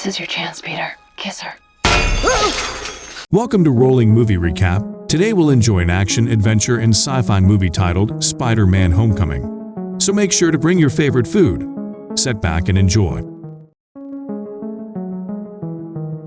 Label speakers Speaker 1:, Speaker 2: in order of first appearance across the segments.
Speaker 1: This is your chance, Peter. Kiss her.
Speaker 2: Welcome to Rolling Movie Recap. Today we'll enjoy an action, adventure, and sci-fi movie titled Spider-Man Homecoming. So make sure to bring your favorite food. Sit back and enjoy.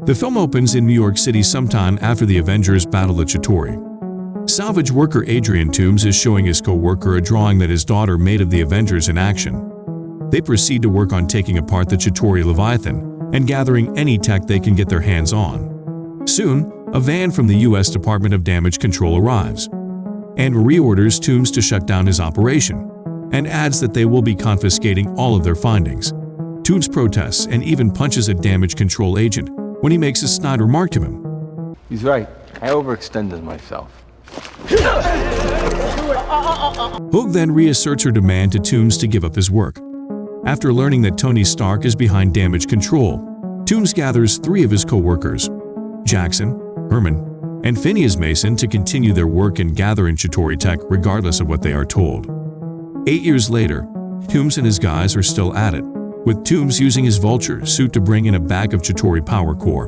Speaker 2: The film opens in New York City sometime after the Avengers battle the Chitauri. Salvage worker Adrian Toomes is showing his co-worker a drawing that his daughter made of the Avengers in action. They proceed to work on taking apart the Chitauri Leviathan and gathering any tech they can get their hands on. Soon, a van from the U.S. Department of Damage Control arrives and reorders Toomes to shut down his operation and adds that they will be confiscating all of their findings. Toomes protests and even punches a damage control agent when he makes a snide remark to him.
Speaker 3: He's right. I overextended myself.
Speaker 2: Hogue then reasserts her demand to Toomes to give up his work. After learning that Tony Stark is behind damage control, Toomes gathers 3 of his co-workers, Jackson, Herman, and Phineas Mason, to continue their work and gather in Chitauri tech regardless of what they are told. 8 years later, Toomes and his guys are still at it, with Toomes using his Vulture suit to bring in a bag of Chitauri power core.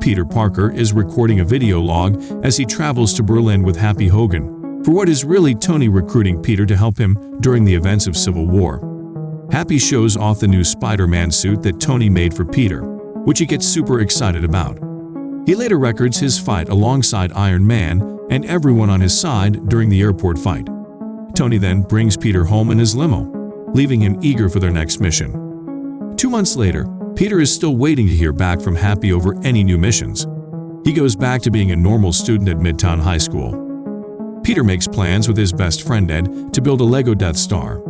Speaker 2: Peter Parker is recording a video log as he travels to Berlin with Happy Hogan for what is really Tony recruiting Peter to help him during the events of Civil War. Happy shows off the new Spider-Man suit that Tony made for Peter, which he gets super excited about. He later records his fight alongside Iron Man and everyone on his side during the airport fight. Tony then brings Peter home in his limo, leaving him eager for their next mission. 2 months later, Peter is still waiting to hear back from Happy over any new missions. He goes back to being a normal student at Midtown High School. Peter makes plans with his best friend Ed to build a Lego Death Star.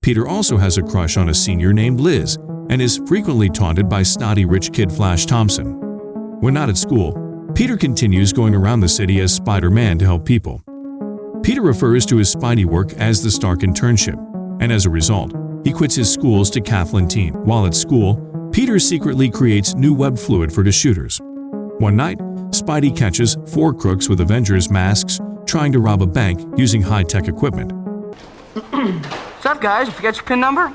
Speaker 2: Peter also has a crush on a senior named Liz and is frequently taunted by snotty rich kid Flash Thompson. When not at school, Peter continues going around the city as Spider-Man to help people. Peter refers to his Spidey work as the Stark internship, and as a result, he quits his schools to Kathleen Teen. While at school, Peter secretly creates new web fluid for the shooters. One night, Spidey catches 4 crooks with Avengers masks trying to rob a bank using high-tech equipment.
Speaker 4: What's up, guys? You forget your PIN number?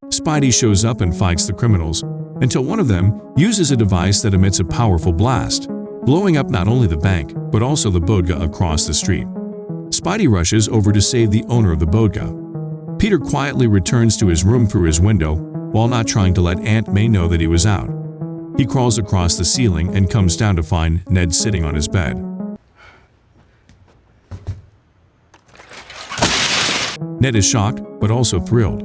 Speaker 2: Spidey shows up and fights the criminals, until one of them uses a device that emits a powerful blast, blowing up not only the bank, but also the bodega across the street. Spidey rushes over to save the owner of the bodega. Peter quietly returns to his room through his window, while not trying to let Aunt May know that he was out. He crawls across the ceiling and comes down to find Ned sitting on his bed. Ned is shocked, but also thrilled.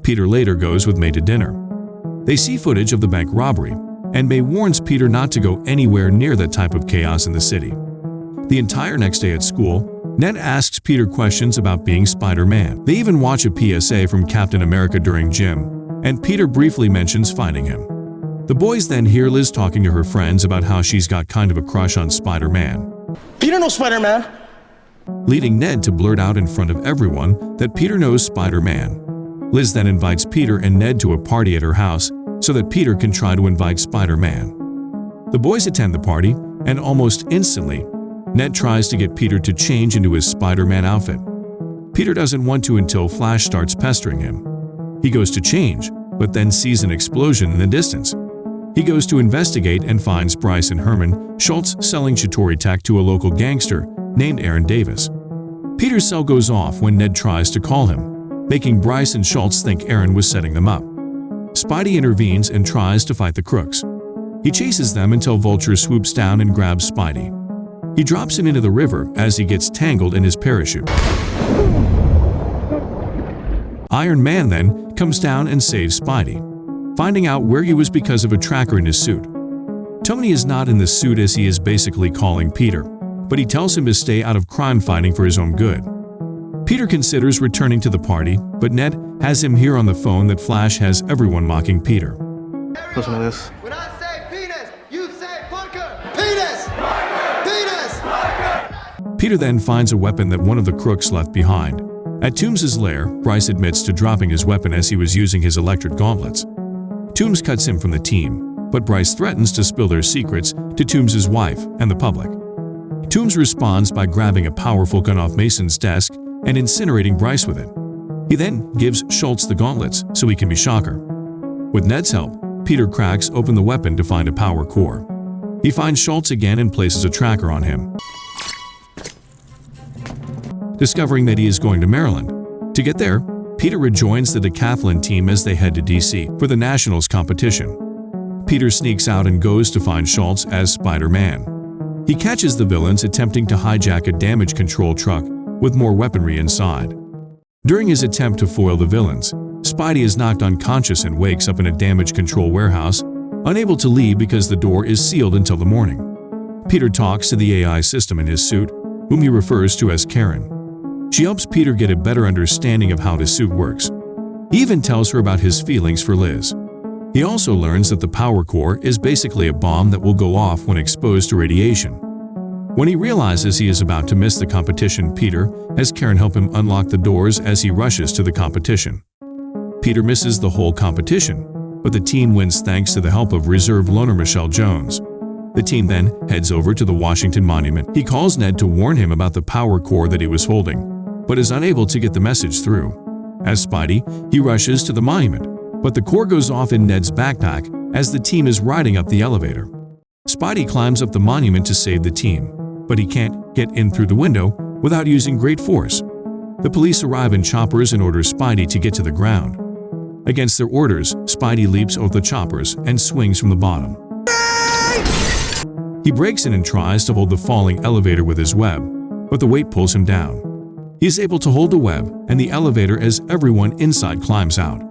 Speaker 2: Peter later goes with May to dinner. They see footage of the bank robbery, and May warns Peter not to go anywhere near that type of chaos in the city. The entire next day at school, Ned asks Peter questions about being Spider-Man. They even watch a PSA from Captain America during gym, and Peter briefly mentions finding him. The boys then hear Liz talking to her friends about how she's got kind of a crush on Spider-Man.
Speaker 5: Peter knows Spider-Man.
Speaker 2: Leading Ned to blurt out in front of everyone that Peter knows Spider-Man. Liz then invites Peter and Ned to a party at her house so that Peter can try to invite Spider-Man. The boys attend the party, and almost instantly, Ned tries to get Peter to change into his Spider-Man outfit. Peter doesn't want to until Flash starts pestering him. He goes to change, but then sees an explosion in the distance. He goes to investigate and finds Bryce and Herman Schultz selling Chitauri tech to a local gangster named Aaron Davis. Peter's cell goes off when Ned tries to call him, making Bryce and Schultz think Aaron was setting them up. Spidey intervenes and tries to fight the crooks. He chases them until Vulture swoops down and grabs Spidey. He drops him into the river as he gets tangled in his parachute. Iron Man then comes down and saves Spidey, finding out where he was because of a tracker in his suit. Tony is not in the suit as he is basically calling Peter, but he tells him to stay out of crime fighting for his own good. Peter considers returning to the party, but Ned has him hear on the phone that Flash has everyone mocking Peter.
Speaker 5: Listen to this.
Speaker 6: When I say penis, you say Parker! Penis! Parker! Penis! Parker!
Speaker 2: Peter then finds a weapon that one of the crooks left behind. At Toomes' lair, Bryce admits to dropping his weapon as he was using his electric gauntlets. Toomes cuts him from the team, but Bryce threatens to spill their secrets to Toomes' wife and the public. Toomes responds by grabbing a powerful gun off Mason's desk and incinerating Bryce with it. He He then gives Schultz the gauntlets so he can be Shocker. With Ned's help, Peter cracks open the weapon to find a power core. He finds Schultz again and places a tracker on him, discovering that he is going to Maryland. To get there, Peter rejoins the decathlon team as they head to DC for the Nationals competition. Peter sneaks out and goes to find Schultz as Spider-Man. He catches the villains attempting to hijack a damage control truck with more weaponry inside. During his attempt to foil the villains, Spidey is knocked unconscious and wakes up in a damage control warehouse, unable to leave because the door is sealed until the morning. Peter talks to the AI system in his suit, whom he refers to as Karen. She helps Peter get a better understanding of how the suit works. He even tells her about his feelings for Liz. He also learns that the power core is basically a bomb that will go off when exposed to radiation. When he realizes he is about to miss the competition, Peter has Karen help him unlock the doors as he rushes to the competition. Peter misses the whole competition, but the team wins thanks to the help of reserve loner Michelle Jones. The team then heads over to the Washington Monument. He calls Ned to warn him about the power core that he was holding, but is unable to get the message through. As Spidey, he rushes to the monument, but the core goes off in Ned's backpack as the team is riding up the elevator. Spidey climbs up the monument to save the team, but he can't get in through the window without using great force. The police arrive in choppers and order Spidey to get to the ground. Against their orders, Spidey leaps over the choppers and swings from the bottom. He breaks in and tries to hold the falling elevator with his web, but the weight pulls him down. He is able to hold the web and the elevator as everyone inside climbs out.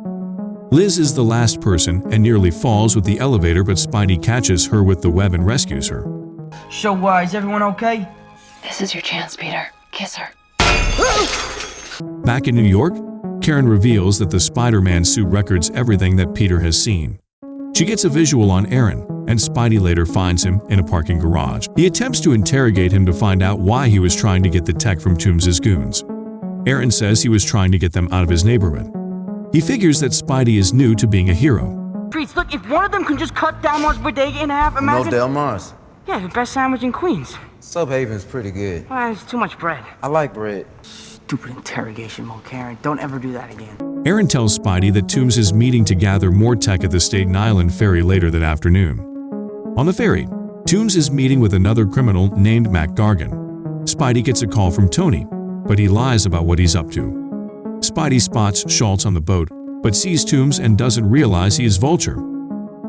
Speaker 2: Liz is the last person and nearly falls with the elevator, but Spidey catches her with the web and rescues her.
Speaker 4: So, is everyone okay?
Speaker 1: This is your chance, Peter. Kiss her.
Speaker 2: Back in New York, Karen reveals that the Spider-Man suit records everything that Peter has seen. She gets a visual on Aaron, and Spidey later finds him in a parking garage. He attempts to interrogate him to find out why he was trying to get the tech from Toombs' goons. Aaron says he was trying to get them out of his neighborhood. He figures that Spidey is new to being a hero.
Speaker 4: Treats, look, if one of them can just cut Delmar's bodega in half, imagine...
Speaker 7: No Delmar's.
Speaker 4: Yeah, the best sandwich in Queens.
Speaker 7: Subhaven's pretty good.
Speaker 4: Well, it's too much bread.
Speaker 7: I like bread.
Speaker 4: Stupid interrogation mode, Karen. Don't ever do that again.
Speaker 2: Aaron tells Spidey that Toombs is meeting to gather more tech at the Staten Island ferry later that afternoon. On the ferry, Toombs is meeting with another criminal named Mac Gargan. Spidey gets a call from Tony, but he lies about what he's up to. Spidey spots Schultz on the boat, but sees Toombs and doesn't realize he is Vulture.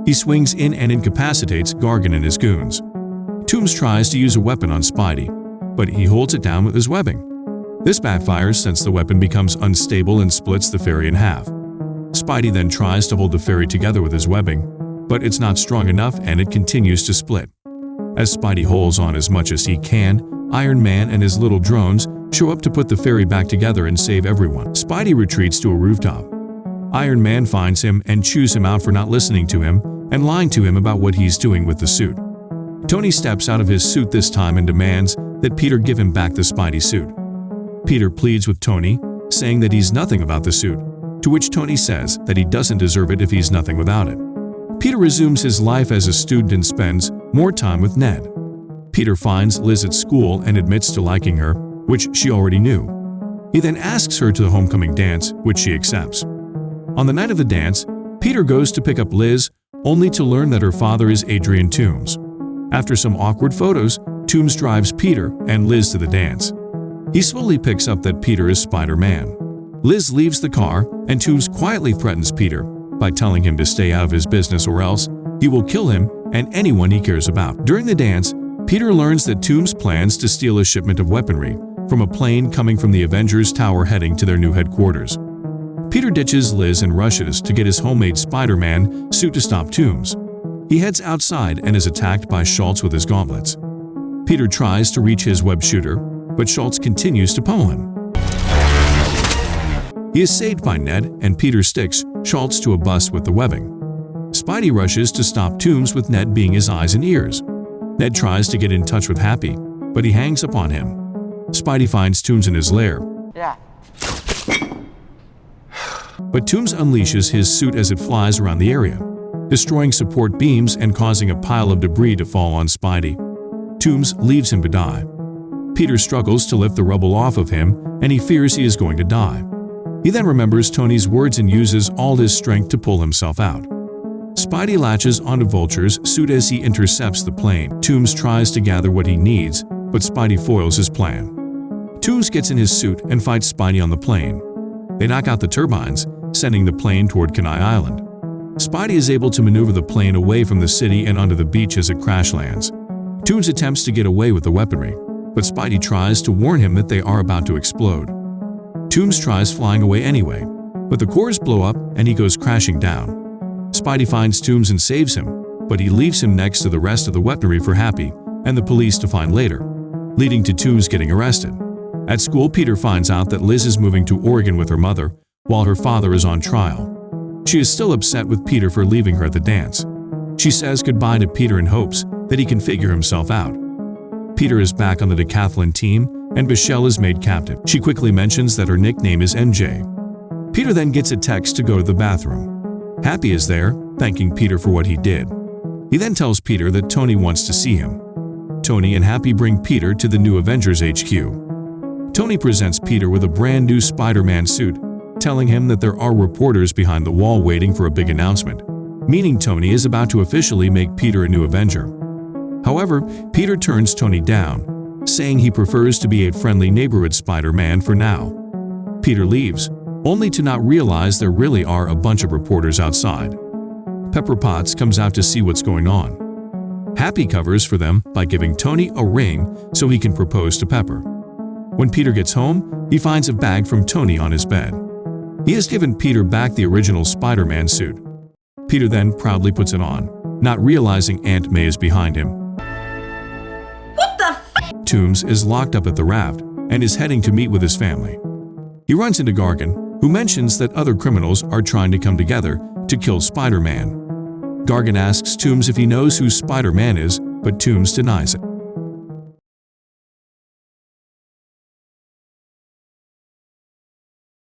Speaker 2: He swings in and incapacitates Gargan and his goons. Toombs tries to use a weapon on Spidey, but he holds it down with his webbing. This backfires since the weapon becomes unstable and splits the ferry in half. Spidey then tries to hold the ferry together with his webbing, but it's not strong enough and it continues to split. As Spidey holds on as much as he can, Iron Man and his little drones show up to put the ferry back together and save everyone. Spidey retreats to a rooftop. Iron Man finds him and chews him out for not listening to him and lying to him about what he's doing with the suit. Tony steps out of his suit this time and demands that Peter give him back the Spidey suit. Peter pleads with Tony, saying that he's nothing about the suit, to which Tony says that he doesn't deserve it if he's nothing without it. Peter resumes his life as a student and spends more time with Ned. Peter finds Liz at school and admits to liking her, which she already knew. He then asks her to the homecoming dance, which she accepts. On the night of the dance, Peter goes to pick up Liz, only to learn that her father is Adrian Toombs. After some awkward photos, Toombs drives Peter and Liz to the dance. He slowly picks up that Peter is Spider-Man. Liz leaves the car, and Toombs quietly threatens Peter by telling him to stay out of his business or else he will kill him and anyone he cares about. During the dance, Peter learns that Toombs plans to steal a shipment of weaponry from a plane coming from the Avengers Tower heading to their new headquarters. Peter ditches Liz and rushes to get his homemade Spider-Man suit to stop Toombs. He heads outside and is attacked by Schultz with his gauntlets. Peter tries to reach his web shooter, but Schultz continues to pummel him. He is saved by Ned, and Peter sticks Schultz to a bus with the webbing. Spidey rushes to stop Toombs with Ned being his eyes and ears. Ned tries to get in touch with Happy, but he hangs up on him. Spidey finds Toombs in his lair.
Speaker 4: Yeah.
Speaker 2: But Toombs unleashes his suit as it flies around the area, destroying support beams and causing a pile of debris to fall on Spidey. Toombs leaves him to die. Peter struggles to lift the rubble off of him, and he fears he is going to die. He then remembers Tony's words and uses all his strength to pull himself out. Spidey latches onto Vulture's suit as he intercepts the plane. Toomes tries to gather what he needs, but Spidey foils his plan. Toomes gets in his suit and fights Spidey on the plane. They knock out the turbines, sending the plane toward Kenai Island. Spidey is able to maneuver the plane away from the city and onto the beach as it crash lands. Toomes attempts to get away with the weaponry, but Spidey tries to warn him that they are about to explode. Toomes tries flying away anyway, but the cores blow up and he goes crashing down. Spidey finds Toomes and saves him, but he leaves him next to the rest of the weaponry for Happy and the police to find later, leading to Toomes getting arrested. At school, Peter finds out that Liz is moving to Oregon with her mother, while her father is on trial. She is still upset with Peter for leaving her at the dance. She says goodbye to Peter in hopes that he can figure himself out. Peter is back on the decathlon team, and Michelle is made captive. She quickly mentions that her nickname is NJ. Peter then gets a text to go to the bathroom. Happy is there, thanking Peter for what he did. He then tells Peter that Tony wants to see him. Tony and Happy bring Peter to the new Avengers HQ. Tony presents Peter with a brand new Spider-Man suit, telling him that there are reporters behind the wall waiting for a big announcement, meaning Tony is about to officially make Peter a new Avenger. However, Peter turns Tony down, saying he prefers to be a friendly neighborhood Spider-Man for now. Peter leaves, only to not realize there really are a bunch of reporters outside. Pepper Potts comes out to see what's going on. Happy covers for them by giving Tony a ring so he can propose to Pepper. When Peter gets home, he finds a bag from Tony on his bed. He has given Peter back the original Spider-Man suit. Peter then proudly puts it on, not realizing Aunt May is behind him.
Speaker 8: What the f?
Speaker 2: Toomes is locked up at the raft and is heading to meet with his family. He runs into Gargan, who mentions that other criminals are trying to come together to kill Spider-Man. Gargan asks Toomes if he knows who Spider-Man is, but Toomes denies it.